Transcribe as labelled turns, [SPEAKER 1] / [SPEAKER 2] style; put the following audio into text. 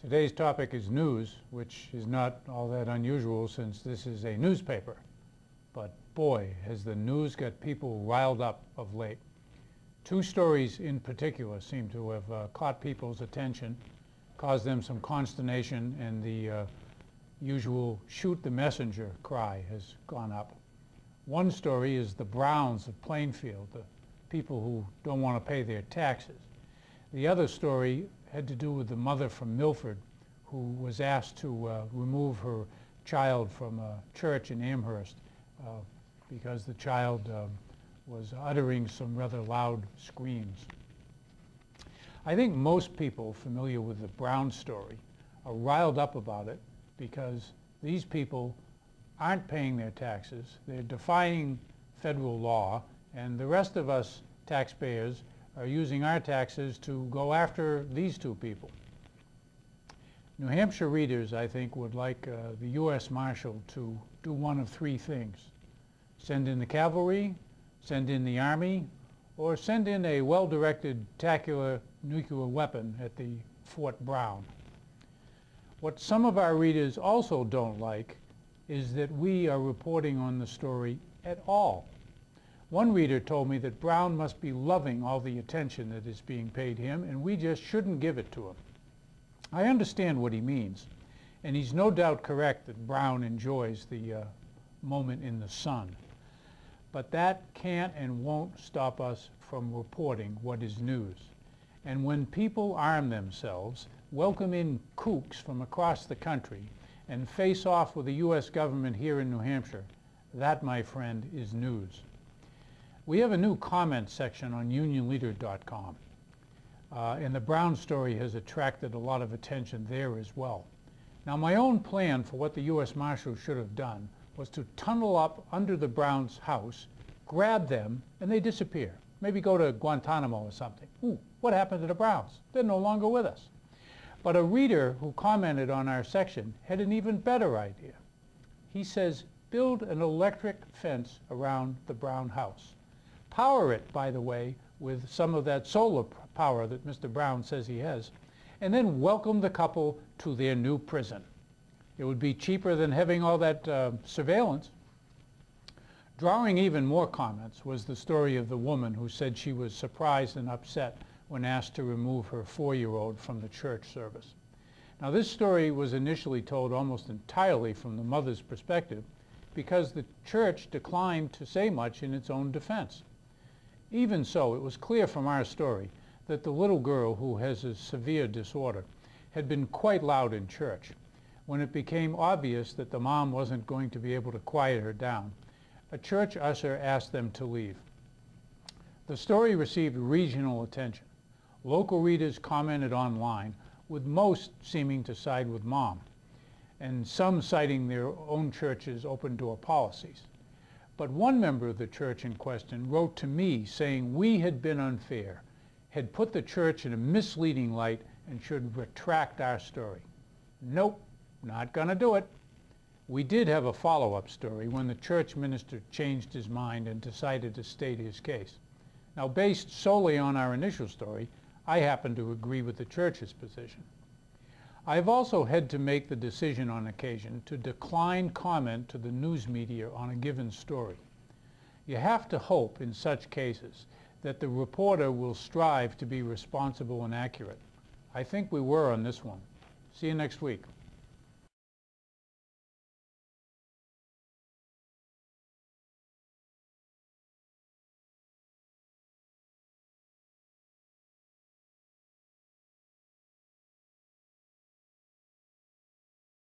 [SPEAKER 1] Today's topic is news, which is not all that unusual since this is a newspaper. But boy, has the news got people riled up of late. Two stories in particular seem to have caught people's attention, caused them some consternation, and the usual shoot the messenger cry has gone up. One story is the Browns of Plainfield, the people who don't want to pay their taxes. The other story had to do with the mother from Milford who was asked to remove her child from a church in Amherst because the child was uttering some rather loud screams. I think most people familiar with the Brown story are riled up about it because these people aren't paying their taxes, they're defying federal law, and the rest of us taxpayers are using our taxes to go after these two people. New Hampshire readers, I think, would like the U.S. Marshal to do one of three things: send in the cavalry, send in the army, or send in a well-directed tactical nuclear weapon at the Fort Brown. What some of our readers also don't like is that we are reporting on the story at all. One reader told me that Brown must be loving all the attention that is being paid him, and we just shouldn't give it to him. I understand what he means, and he's no doubt correct that Brown enjoys the moment in the sun. But that can't and won't stop us from reporting what is news. And when people arm themselves, welcome in kooks from across the country, and face off with the U.S. government here in New Hampshire, that, my friend, is news. We have a new comment section on unionleader.com, and the Brown story has attracted a lot of attention there as well. Now, my own plan for what the U.S. Marshal should have done was to tunnel up under the Browns' house, grab them, and they disappear. Maybe go to Guantanamo or something. Ooh, what happened to the Browns? They're no longer with us. But a reader who commented on our section had an even better idea. He says, build an electric fence around the Brown house. Power it, by the way, with some of that solar power that Mr. Brown says he has, and then welcome the couple to their new prison. It would be cheaper than having all that surveillance. Drawing even more comments was the story of the woman who said she was surprised and upset when asked to remove her 4-year-old from the church service. Now, this story was initially told almost entirely from the mother's perspective because the church declined to say much in its own defense. Even so, it was clear from our story that the little girl, who has a severe disorder, had been quite loud in church. When it became obvious that the mom wasn't going to be able to quiet her down, a church usher asked them to leave. The story received regional attention. Local readers commented online, with most seeming to side with mom, and some citing their own church's open-door policies. But one member of the church in question wrote to me saying we had been unfair, had put the church in a misleading light, and should retract our story. Nope, not gonna do it. We did have a follow-up story when the church minister changed his mind and decided to state his case. Now, based solely on our initial story, I happen to agree with the church's position. I've also had to make the decision on occasion to decline comment to the news media on a given story. You have to hope in such cases that the reporter will strive to be responsible and accurate. I think we were on this one. See you next week.